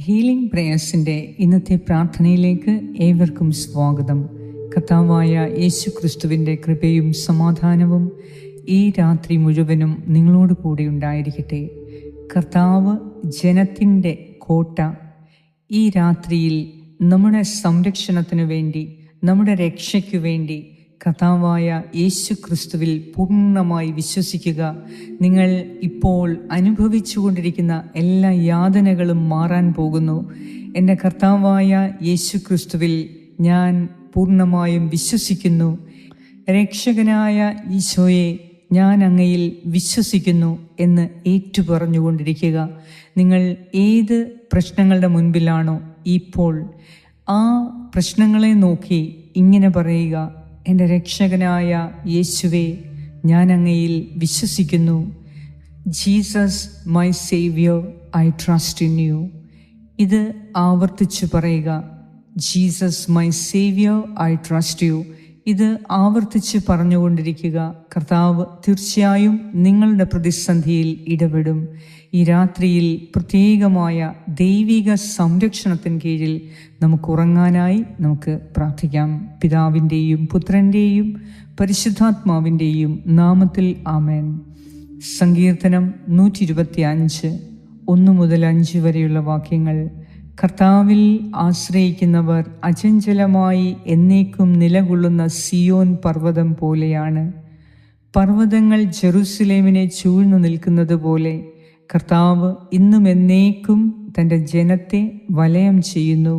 Healing പ്രേയേഴ്സിൻ്റെ ഇന്നത്തെ പ്രാർത്ഥനയിലേക്ക് ഏവർക്കും സ്വാഗതം. കർത്താവായ യേശു ക്രിസ്തുവിൻ്റെ കൃപയും സമാധാനവും ഈ രാത്രി മുഴുവനും നിങ്ങളോട് കൂടി ഉണ്ടായിരിക്കട്ടെ. കർത്താവ് ജനത്തിൻ്റെ കോട്ട. ഈ രാത്രിയിൽ നമ്മുടെ സംരക്ഷണത്തിനു വേണ്ടി, നമ്മുടെ രക്ഷയ്ക്കു വേണ്ടി കർത്താവായ യേശു ക്രിസ്തുവിൽ പൂർണ്ണമായി വിശ്വസിക്കുക. നിങ്ങൾ ഇപ്പോൾ അനുഭവിച്ചു കൊണ്ടിരിക്കുന്ന എല്ലാ യാതനകളും മാറാൻ പോകുന്നു. എൻ്റെ കർത്താവായ യേശു ക്രിസ്തുവിൽ ഞാൻ പൂർണ്ണമായും വിശ്വസിക്കുന്നു. രക്ഷകനായ ഈശോയെ, ഞാൻ അങ്ങയിൽ വിശ്വസിക്കുന്നു എന്ന് ഏറ്റുപറഞ്ഞുകൊണ്ടിരിക്കുക. നിങ്ങൾ ഏത് പ്രശ്നങ്ങളുടെ മുൻപിലാണോ ഇപ്പോൾ, ആ പ്രശ്നങ്ങളെ നോക്കി ഇങ്ങനെ പറയുക: എൻ്റെ രക്ഷകനായ യേശുവേ, ഞാൻ അങ്ങയിൽ വിശ്വസിക്കുന്നു. Jesus my saviour, I trust in you. ഇത് ആവർത്തിച്ചു പറയുക. Jesus my saviour, I trust you. ഇത് ആവർത്തിച്ച് പറഞ്ഞുകൊണ്ടിരിക്കുക. കർത്താവ് തീർച്ചയായും നിങ്ങളുടെ പ്രതിസന്ധിയിൽ ഇടപെടും. ഈ രാത്രിയിൽ പ്രത്യേകമായ ദൈവിക സംരക്ഷണത്തിന് കീഴിൽ നമുക്ക് ഉറങ്ങാനായി നമുക്ക് പ്രാർത്ഥിക്കാം. പിതാവിൻ്റെയും പുത്രൻ്റെയും പരിശുദ്ധാത്മാവിൻ്റെയും നാമത്തിൽ ആമേൻ. സങ്കീർത്തനം 125 1 മുതൽ 5 വരെയുള്ള വാക്യങ്ങൾ. കർത്താവിൽ ആശ്രയിക്കുന്നവർ അചഞ്ചലമായി എന്നേക്കും നിലകൊള്ളുന്ന സിയോൻ പർവ്വതം പോലെയാണ്. പർവ്വതങ്ങൾ ജെറുസലേമിനെ ചൂഴ്ന്നു നിൽക്കുന്നത് പോലെ കർത്താവ് ഇന്നും എന്നേക്കും തൻ്റെ ജനത്തെ വലയം ചെയ്യുന്നു.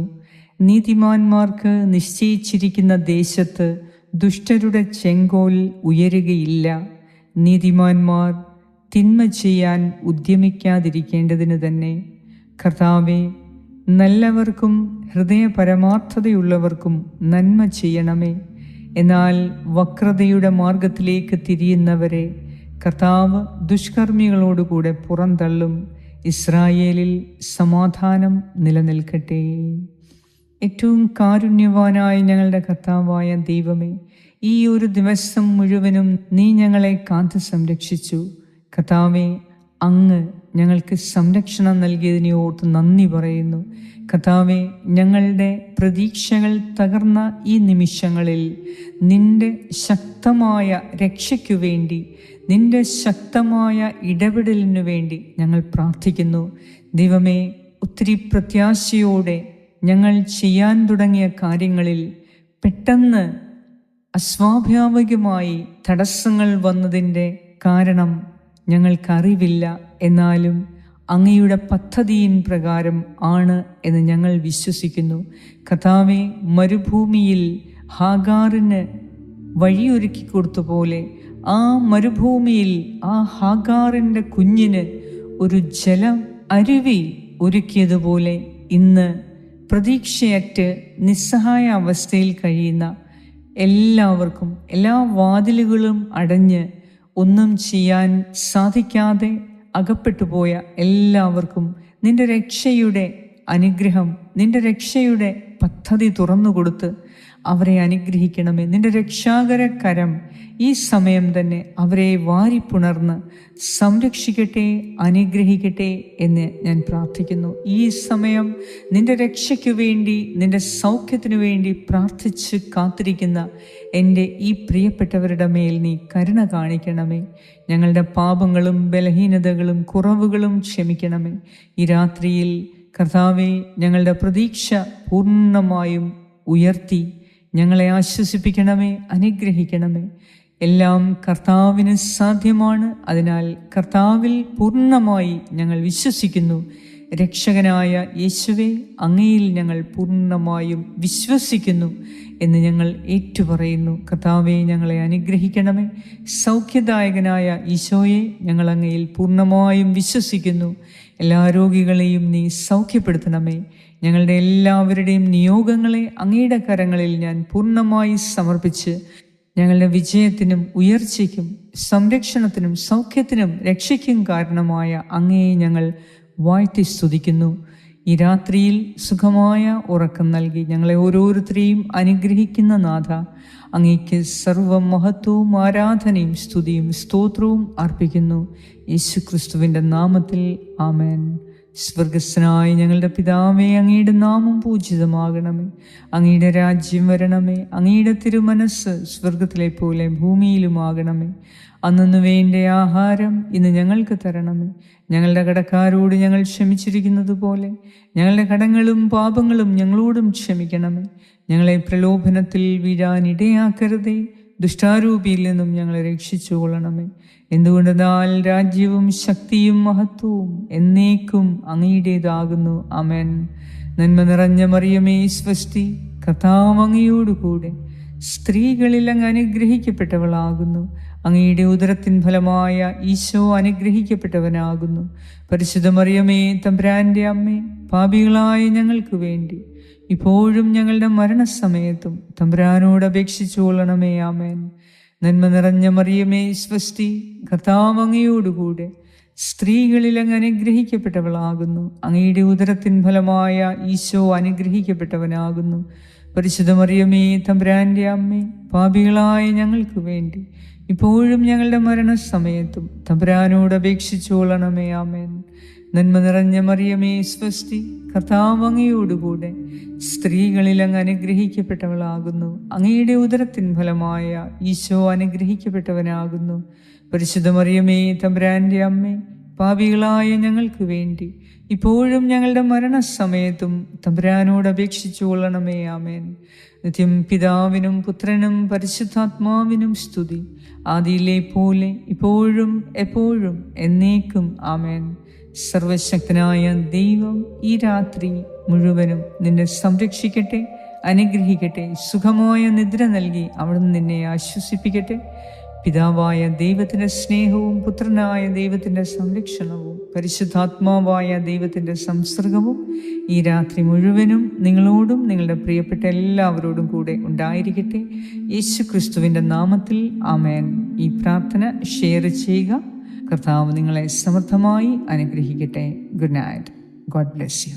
നീതിമാന്മാർക്ക് നിശ്ചയിച്ചിരിക്കുന്ന ദേശത്ത് ദുഷ്ടരുടെ ചെങ്കോൽ ഉയരുകയില്ല. നീതിമാന്മാർ തിന്മ ചെയ്യാൻ ഉദ്യമിക്കാതിരിക്കേണ്ടതിന് തന്നെ. കർത്താവെ, നല്ലവർക്കും ഹൃദയപരമാർത്ഥതയുള്ളവർക്കും നന്മ ചെയ്യണമേ. എന്നാൽ വക്രതയുടെ മാർഗത്തിലേക്ക് തിരിയുന്നവരെ കർത്താവ് ദുഷ്കർമ്മികളോടുകൂടെ പുറന്തള്ളും. ഇസ്രായേലിൽ സമാധാനം നിലനിൽക്കട്ടെ. ഏറ്റവും കാരുണ്യവാനായ ഞങ്ങളുടെ കർത്താവായ ദൈവമേ, ഈ ഒരു ദിവസം മുഴുവനും നീ ഞങ്ങളെ കാത്തു സംരക്ഷിച്ചു. കർത്താവേ, അങ്ങ് ഞങ്ങൾക്ക് സംരക്ഷണം നൽകിയതിനെ ഓർത്ത് നന്ദി പറയുന്നു. കർത്താവേ, ഞങ്ങളുടെ പ്രതീക്ഷകൾ തകർന്ന ഈ നിമിഷങ്ങളിൽ നിന്റെ ശക്തമായ രക്ഷയ്ക്കു വേണ്ടി, നിന്റെ ശക്തമായ ഇടപെടലിനു വേണ്ടി ഞങ്ങൾ പ്രാർത്ഥിക്കുന്നു. ദൈവമേ, ഒത്തിരി പ്രത്യാശയോടെ ഞങ്ങൾ ചെയ്യാൻ തുടങ്ങിയ കാര്യങ്ങളിൽ പെട്ടെന്ന് അസ്വാഭാവികമായി തടസ്സങ്ങൾ വന്നതിൻ്റെ കാരണം ഞങ്ങൾക്കറിവില്ല. എന്നാലും അങ്ങയുടെ പദ്ധതിയിൻ പ്രകാരം ആണ് എന്ന് ഞങ്ങൾ വിശ്വസിക്കുന്നു. കർത്താവേ, മരുഭൂമിയിൽ ഹാഗാറിന് വഴിയൊരുക്കി കൊടുത്ത പോലെ ആ മരുഭൂമിയിൽ ആ ഹാഗാറിൻ്റെ കുഞ്ഞിന് ഒരു ജലം അരുവി ഒരുക്കിയതുപോലെ ഇന്ന് പ്രതീക്ഷയറ്റ് നിസ്സഹായ അവസ്ഥയിൽ കഴിയുന്ന എല്ലാവർക്കും, എല്ലാ വാതിലുകളും അടഞ്ഞ് ഒന്നും ചെയ്യാൻ സാധിക്കാതെ അകപ്പെട്ടുപോയ എല്ലാവർക്കും നിന്റെ രക്ഷയുടെ അനുഗ്രഹം, നിന്റെ രക്ഷയുടെ പദ്ധതി തുറന്നുകൊടുത്ത് അവരെ അനുഗ്രഹിക്കണമേ. നിന്റെ രക്ഷാകര കരം ഈ സമയം തന്നെ അവരെ വാരിപ്പുണർന്ന് സംരക്ഷിക്കട്ടെ, അനുഗ്രഹിക്കട്ടെ എന്ന് ഞാൻ പ്രാർത്ഥിക്കുന്നു. ഈ സമയം നിന്റെ രക്ഷയ്ക്കു വേണ്ടി, നിന്റെ സൗഖ്യത്തിനു വേണ്ടി പ്രാർത്ഥിച്ച് കാത്തിരിക്കുന്ന എൻ്റെ ഈ പ്രിയപ്പെട്ടവരുടെ മേൽ നീ കരുണ കാണിക്കണമേ. ഞങ്ങളുടെ പാപങ്ങളും ബലഹീനതകളും കുറവുകളും ക്ഷമിക്കണമേ. ഈ രാത്രിയിൽ കർത്താവേ, ഞങ്ങളുടെ പ്രതീക്ഷ പൂർണ്ണമായും ഉയർത്തി ഞങ്ങളെ ആശ്വസിപ്പിക്കണമേ, അനുഗ്രഹിക്കണമേ. എല്ലാം കർത്താവിന് സാധ്യമാണ്. അതിനാൽ കർത്താവിൽ പൂർണ്ണമായി ഞങ്ങൾ വിശ്വസിക്കുന്നു. രക്ഷകനായ യേശുവേ, അങ്ങയിൽ ഞങ്ങൾ പൂർണ്ണമായും വിശ്വസിക്കുന്നു എന്ന് ഞങ്ങൾ ഏറ്റുപറയുന്നു. കർത്താവെ, ഞങ്ങളെ അനുഗ്രഹിക്കണമേ. സൗഖ്യദായകനായ ഈശോയെ, ഞങ്ങൾ അങ്ങയിൽ പൂർണ്ണമായും വിശ്വസിക്കുന്നു. എല്ലാ രോഗികളെയും നീ സൗഖ്യപ്പെടുത്തണമേ. ഞങ്ങളുടെ എല്ലാവരുടെയും നിയോഗങ്ങളെ അങ്ങയുടെ കരങ്ങളിൽ ഞാൻ പൂർണ്ണമായി സമർപ്പിച്ച് ഞങ്ങളുടെ വിജയത്തിനും ഉയർച്ചയ്ക്കും സംരക്ഷണത്തിനും സൗഖ്യത്തിനും രക്ഷയ്ക്കും കാരണമായ അങ്ങയെ ഞങ്ങൾ വാഴ്ത്തി സ്തുതിക്കുന്നു. ഈ രാത്രിയിൽ സുഖമായ ഉറക്കം നൽകി ഞങ്ങളെ ഓരോരുത്തരെയും അനുഗ്രഹിക്കുന്ന നാഥ, അങ്ങേക്ക് സർവ്വ മഹത്വവും ആരാധനയും സ്തുതിയും സ്തോത്രവും അർപ്പിക്കുന്നു. യേശു ക്രിസ്തുവിൻ്റെ നാമത്തിൽ ആമേൻ. സ്വർഗസ്ഥനായ ഞങ്ങളുടെ പിതാവേ, അങ്ങയുടെ നാമം പൂജിതമാകണമേ. അങ്ങയുടെ രാജ്യം വരണമേ. അങ്ങയുടെ തിരുമനസ്സ് സ്വർഗത്തിലെ പോലെ ഭൂമിയിലുമാകണമേ. അന്നു വേണ്ട ആഹാരം ഇന്ന് ഞങ്ങൾക്ക് തരണമേ. ഞങ്ങളുടെ കടക്കാരോട് ഞങ്ങൾ ക്ഷമിച്ചിരിക്കുന്നത് പോലെ ഞങ്ങളുടെ കടങ്ങളും പാപങ്ങളും ഞങ്ങളോടും ക്ഷമിക്കണമേ. ഞങ്ങളെ പ്രലോഭനത്തിൽ വീഴാനിടയാക്കരുതേ. ദുഷ്ടാരൂപിയിൽ നിന്നും ഞങ്ങളെ രക്ഷിച്ചുകൊള്ളണമേ. എന്തുകൊണ്ടെന്നാൽ രാജ്യവും ശക്തിയും മഹത്വവും എന്നേക്കും അങ്ങയുടേതാകുന്നു. ആമേൻ. നന്മ നിറഞ്ഞ മറിയമേ, സ്വസ്തി, കർത്താവ് അങ്ങയോടുകൂടെ സ്ത്രീകളിൽ അങ്ങ് അനുഗ്രഹിക്കപ്പെട്ടവളാകുന്നു. അങ്ങയുടെ ഉദരത്തിൻ ഫലമായ ഈശോ അനുഗ്രഹിക്കപ്പെട്ടവനാകുന്നു. പരിശുദ്ധ മറിയമേ, തമ്പുരാന്റെ അമ്മേ, പാപികളായ ഞങ്ങൾക്ക് വേണ്ടി ഇപ്പോഴും ഞങ്ങളുടെ മരണസമയത്തും തമ്പുരാനോട് അപേക്ഷിച്ചുകൊള്ളണമേ. ആമേൻ. നന്മ നിറഞ്ഞ മറിയമേ, സ്വസ്തി, കർത്താവ് അങ്ങയോടുകൂടെ സ്ത്രീകളിൽ അങ്ങ് അനുഗ്രഹിക്കപ്പെട്ടവളാകുന്നു. അങ്ങയുടെ ഉദരത്തിൻ ഫലമായ ഈശോ അനുഗ്രഹിക്കപ്പെട്ടവനാകുന്നു. പരിശുദ്ധ മറിയമേ, തമ്പുരാന്റെ അമ്മേ, പാപികളായ ഞങ്ങൾക്ക് വേണ്ടി ഇപ്പോഴും ഞങ്ങളുടെ മരണസമയത്തും തമ്പുരാനോട് അപേക്ഷിച്ചുകൊള്ളണമേ. ആമേൻ. നന്മ നിറഞ്ഞ മറിയമേ, സ്വസ്തി, കർത്താവ് അങ്ങയോടുകൂടെ സ്ത്രീകളിൽ അങ്ങ് അനുഗ്രഹിക്കപ്പെട്ടവളാകുന്നു. അങ്ങയുടെ ഉദരത്തിൻ ഫലമായ ഈശോ അനുഗ്രഹിക്കപ്പെട്ടവനാകുന്നു. പരിശുദ്ധ മറിയമേ, തമ്പുരാന്റെ അമ്മേ, പാപികളായ ഞങ്ങൾക്ക് വേണ്ടി ഇപ്പോഴും ഞങ്ങളുടെ മരണസമയത്തും തമ്പുരാനോട് അപേക്ഷിച്ചുകൊള്ളണമേ. ആമേൻ. നിത്യം പിതാവിനും പുത്രനും പരിശുദ്ധാത്മാവിനും സ്തുതി, ആദിയിലെ പോലെ ഇപ്പോഴും എപ്പോഴും എന്നേക്കും. ആമേൻ. സർവശക്തനായ ദൈവം ഈ രാത്രി മുഴുവനും നിന്നെ സംരക്ഷിക്കട്ടെ, അനുഗ്രഹിക്കട്ടെ. സുഖമായ നിദ്ര നൽകി അവിടുന്ന് നിന്നെ ആശ്വസിപ്പിക്കട്ടെ. പിതാവായ ദൈവത്തിൻ്റെ സ്നേഹവും പുത്രനായ ദൈവത്തിൻ്റെ സംരക്ഷണവും പരിശുദ്ധാത്മാവായ ദൈവത്തിൻ്റെ സംസർഗവും ഈ രാത്രി മുഴുവനും നിങ്ങളോടും നിങ്ങളുടെ പ്രിയപ്പെട്ട എല്ലാവരോടും കൂടെ ഉണ്ടായിരിക്കട്ടെ. യേശു ക്രിസ്തുവിൻ്റെ നാമത്തിൽ ആമേൻ. ഈ പ്രാർത്ഥന ഷെയർ ചെയ്യുക. കർത്താവ് നിങ്ങളെ സമൃദ്ധമായി അനുഗ്രഹിക്കട്ടെ. Good night. God bless you.